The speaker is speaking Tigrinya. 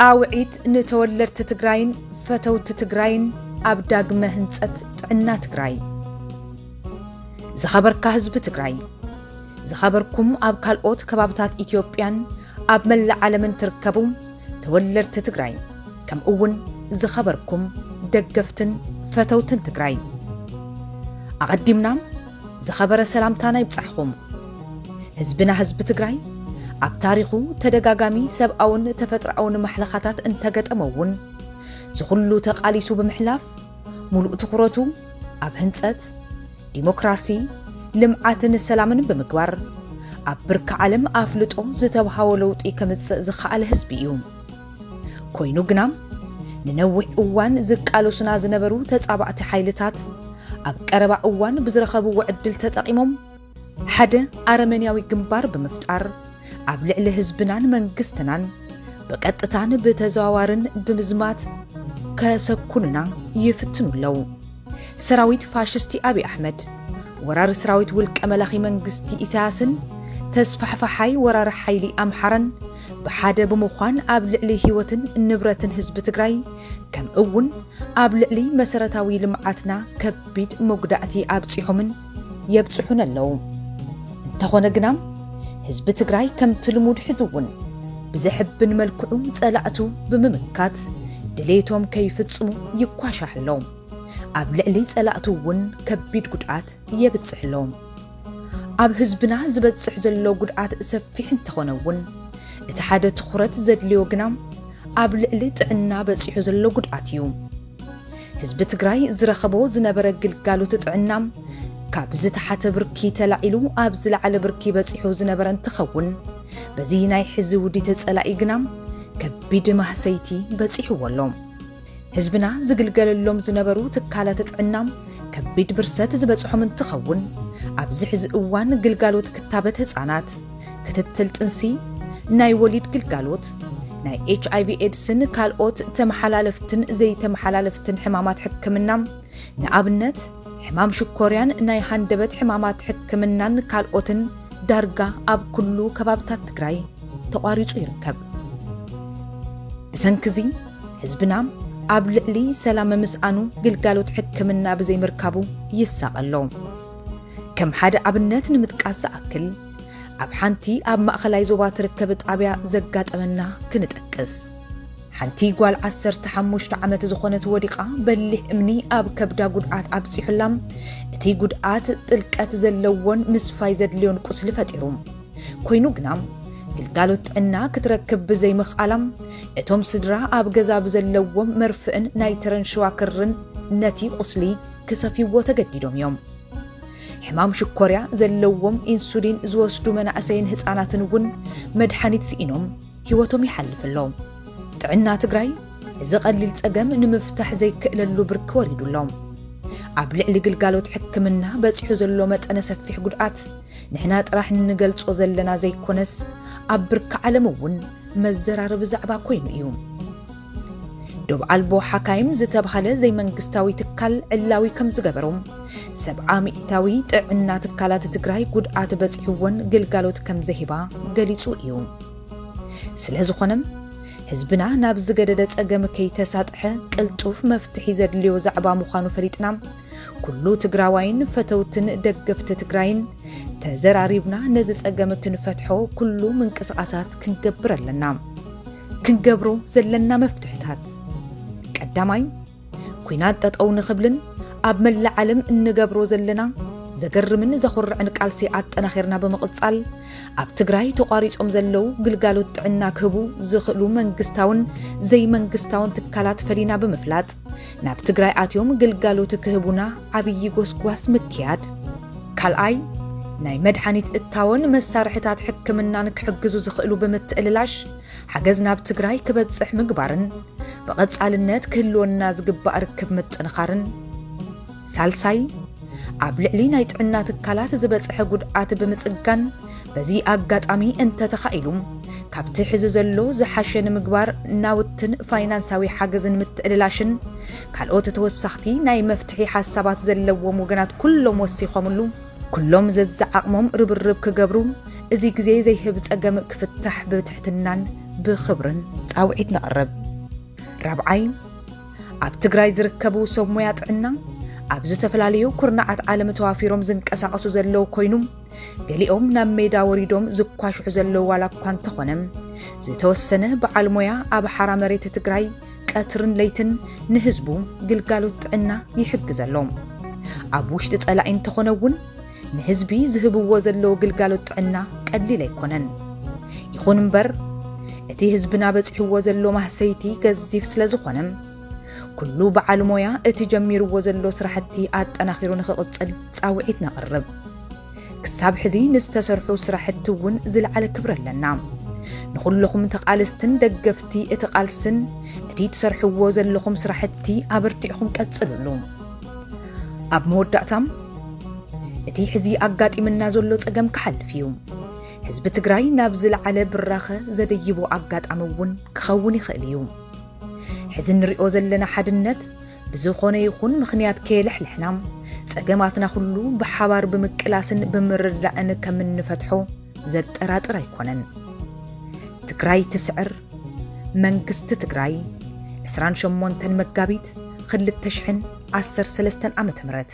ፃውዒት ንተወለድቲ ትግራይን ፈተውቲ ትግራይን ኣብ ዳግመ ህንፀት ጥዕና ትግራይ ዝኸበርካ ህዝቢ ትግራይ ዝኸበርኩም ኣብ ካልኦት ከባብታት ኢትዮጵያን ኣብ መላእ ዓለምን ትርከቡ ተወለድቲ ትግራይ ከምኡውን ዝኸበርኩም ደገፍትን ፈተውትን ትግራይ ኣቐዲምና ዝኸበረ ሰላምታና ይብጻሕኩም ህዝብና ህዝቢ ትግራይ ኣብ ታሪኹ ተደጋጋሚ ሰብኣውን ተፈጥሮኣውን ማሕለኻታት እንተገጠመውን ዝኹሉ ተቃሊሱ ብምሕላፍ ሙሉእ ትኹረቱ ኣብ ህንፀት ዲሞክራሲ ልምዓትን ሰላምን ብምግባር ኣብ ብርኪ ዓለም ኣፍልጦ ዝተብሃወ ለውጢ ከምጽእ ዝኸኣለ ህዝቢ እዩ ኮይኑ ግና ንነዊሕ እዋን ዝቃለሱና ዝነበሩ ተጻባዕቲ ሓይልታት ኣብ ቀረባ እዋን ብዝረኸብዎ ዕድል ተጠቒሞም ሓደ ኣረመንያዊ ግንባር ብምፍጣር ኣብ ልዕሊ ህዝብናን መንግስትናን በቀጥታን በተዘዋዋርን ብምዝማት ከሰኩንና ይፍትኑ ኣለው ሰራዊት ፋሽስቲ አብይ አሕመድ ወራሪ ሰራዊት ውልቀ መላኺ መንግስቲ ኢሳያስን ተስፋሕፋሓይ ወራሪ ሓይሊ ኣምሓራን ብሓደ ብምዃን ኣብ ልዕሊ ህይወትን ንብረትን ህዝቢ ትግራይ ከምኡውን ኣብ ልዕሊ መሰረታዊ ልምዓትና ከቢድ መጉዳእቲ ኣብፂሖምን የብፅሑን ኣለው እንተኾነ ግና ህዝቢ ትግራይ ከምቲ ልሙድ ሕዝውን ብዝሕብን መልክዑ ጸላእቱ ብምምካት ድሌቶም ከይፍጽሙ ይኳሻሕሎም ኣብ ልዕሊ ጸላእቱ እውን ከቢድ ጉድኣት የብጽሕሎም ኣብ ህዝብና ዝበጽሕ ዘሎ ጉድኣት ሰፊሕ እንተኾነውን እቲ ሓደ ትኹረት ዘድልዮ ግና ኣብ ልዕሊ ጥዕና በፂሑ ዘሎ ጉድኣት እዩ ህዝቢ ትግራይ ዝረኸቦ ዝነበረ ግልጋሎት ጥዕና ካብ ዝተሓተ ብርኪ ተላዒሉ ኣብ ዝለዓለ ብርኪ በፂሑ ዝነበረ እንትኸውን በዚ ናይ ሕዚ ውዲት ጸላኢ ግና ከቢድ ማህሰይቲ በፂሕዎ ኣሎ ህዝብና ዝግልገለሎም ዝነበሩ ትካላት ጥዕና ከቢድ ብርሰት ዝበፅሖም እንትኸውን ኣብዚ ሕዚ እዋን ግልጋሎት ክታበት ህፃናት ክትትል ጥንሲ ናይ ወሊድ ግልጋሎት ናይ HIV ኤድስን ካልኦት ተመሓላለፍትን ዘይተመሓላለፍትን ሕማማት ሕክምና ንኣብነት ሕማም ሽኮርያን ናይ ሃንደበት ሕማማት ሕክምናን ካልኦትን ዳርጋ ኣብ ኩሉ ከባብታት ትግራይ ተቋሪጹ ይርከብ ብሰንኪ ህዝብና ኣብ ልዕሊ ሰላም ምስኣኑ ግልጋሎት ሕክምና ብዘይምርካቡ ይሳቐሎ ከም ሓደ ኣብነት ንምጥቃስ ዝኣክል ኣብ ሓንቲ ኣብ ማእኸላይ ዞባ ትርከብ ጣብያ ዘጋጠመና ክንጠቅስ ሓንቲ ጓል 15 ዓመት ዝኾነት ወዲቓ በሊሕ እምኒ ኣብ ከብዳ ጉድኣት ኣብፂሑላም እቲ ጉድኣት ጥልቀት ዘለዎን ምስፋይ ዘድልዮን ቁስሊ ፈጢሩ ኮይኑ ግና ግልጋሎት ጥዕና ክትረክብ ብዘይምኽኣላም እቶም ስድራ ኣብ ገዛ ብዘለዎም መርፍእን ናይ ተረንሸዋ ክርን ነቲ ቁስሊ ክሰፊዎ ተገዲዶም እዮም ሕማም ሽኮርያ ዘለዎም ኢንሱሊን ዝወስዱ መናእሰይን ህፃናትን እውን መድሓኒት ስኢኖም ህይወቶም ይሓልፍሎም ጥዕና ትግራይ እዚ ቀሊል ፀገም ንምፍታሕ ዘይክእለሉ ብርኪ ወሪዱሎም ኣብ ልዕሊ ግልጋሎት ሕክምና በፂሑ ዘሎ መጠነ ሰፊሕ ጉድኣት ንሕና ጥራሕ ንገልጾ ዘለና ዘይኮነስ ኣብ ብርኪ ዓለም እውን መዘራረቢ ዛዕባ ኮይኑ እዩ ዶብ ኣልቦ ሓካይም ዝተባሃለ ዘይመንግስታዊ ትካል ዕላዊ ከም ዝገበሮም ሰብዓ ሚእታዊ ጥዕና ትካላት ትግራይ ጉድኣት በፂሕዎን ግልጋሎት ከም ዘሂባ ገሊጹ እዩ ስለ ዝኾነም ህዝብና ናብ ዝገደደ ፀገም ከይተሳጥሐ ቅልጡፍ መፍትሒ ዘድልዮ ዛዕባ ምዃኑ ፈሊጥና ኩሉ ትግራዋይን ፈተውትን ደገፍቲ ትግራይን ተዘራሪብና ነዚ ፀገም ክንፈትሖ ኩሉ ምንቅስቃሳት ክንገብር ኣለና ክንገብሮ ዘለና መፍትሕታት ቀዳማይ ኩናት ጠጠው ንኽብልን ኣብ መላእ ዓለም እንገብሮ ዘለና ዘገርምን ዘኹርዕን ቃልሲ ኣጠናኺርና ብምቕጻል ኣብ ትግራይ ተቋሪጾም ዘለው ግልጋሎት ጥዕና ክህቡ ዝኽእሉ መንግስታውን ዘይመንግስታውን ትካላት ፈሊና ብምፍላጥ ናብ ትግራይ ኣትዮም ግልጋሎት ክህቡና ዓብይ ጎስጓስ ምክያድ ካልኣይ ናይ መድሓኒት እታወን መሳርሕታት ሕክምናን ክሕግዙ ዝኽእሉ ብምትእልላሽ ሓገዝ ናብ ትግራይ ክበጽሕ ምግባርን ብቐጻልነት ክህልወና ዝግባእ ርክብ ምጥንኻርን ሳልሳይ ኣብ ልዕሊ ናይ ጥዕና ትካላት ዝበጽሐ ጉድኣት ብምጽጋን በዚ ኣጋጣሚ እንተተኻኢሉ ካብቲ ሕዚ ዘሎ ዝሓሸ ንምግባር ናውትን ፋይናንሳዊ ሓገዝን ምትእልላሽን ካልኦት ተወሳኽቲ ናይ መፍትሒ ሓሳባት ዘለዎም ወገናት ኩሎም ወሲኾምሉ ኩሎም ዘዘዓቕሞም ርብርብ ክገብሩ እዚ ግዜ ዘይህብ ፀገም ክፍታሕ ብትሕትናን بخبرن ጻውዒት نقرب رابعاي ኣብ ትግራይ ዝርከቡ ሰብ ሞያ ጥዕና ኣብ ዝተፈላለዩ ኩርናዓት ዓለም ተዋፊሮም ዝንቀሳቐሱ ዘለው ኮይኖም ገሊኦም ናብ ሜዳ ወሪዶም ዝኳሽሑ ዘለው ዋላ እኳ እንተኾነም ዝተወሰነ በዓል ሞያ ኣብ ሓራ መሬት ትግራይ ቀትርን ለይትን ንህዝቡ ግልጋሎት ጥዕና ይሕግዘሎም ኣብ ውሽጢ ጸላኢ እንተኾነውን ንህዝቢ ዝህብዎ ዘለው ግልጋሎት ጥዕና ቀሊል ኣይኮነን ይኹን እምበር እቲ ህዝብና በጽሕዎ ዘሎ ማህሰይቲ ገዚፍ ስለ ዝኾነም ኩሉ በዓል ሞያ እቲ ጀሚርዎ ዘሎ ስራሕቲ ኣጠናኺሩ ንኽቕጽል ጻውዒት ነቕርብ ክሳብ ሕዚ ንዝተሰርሑ ስራሕቲ እውን ዝለዓለ ክብሪ ኣለና ንኹልኹም ተቓልስትን ደገፍቲ እቲ ቃልስን እቲ ትሰርሕዎ ዘለኹም ስራሕቲ ኣበርቲዕኹም ቀጽልሉ ኣብ መወዳእታም እቲ ሕዚ ኣጋጢምና ዘሎ ጸገም ክሓልፍ እዩ ህዝቢ ትግራይ ናብ ዝለዓለ ብራኸ ዘደይቦ ኣጋጣሚ እውን ክኸውን ይኽእል እዩ ሕዚ ንሪኦ ዘለና ሓድነት ብዝኾነ ይኹን ምኽንያት ከየልሕልሕና ጸገማትና ኩሉ ብሓባር ብምቅላስን ብምርዳእን ከም እንፈትሖ ዘጠራጥር ኣይኮነን ትግራይ ትስዕር መንግስቲ ትግራይ 28 መጋቢት 2013 ዓመተ ምህረት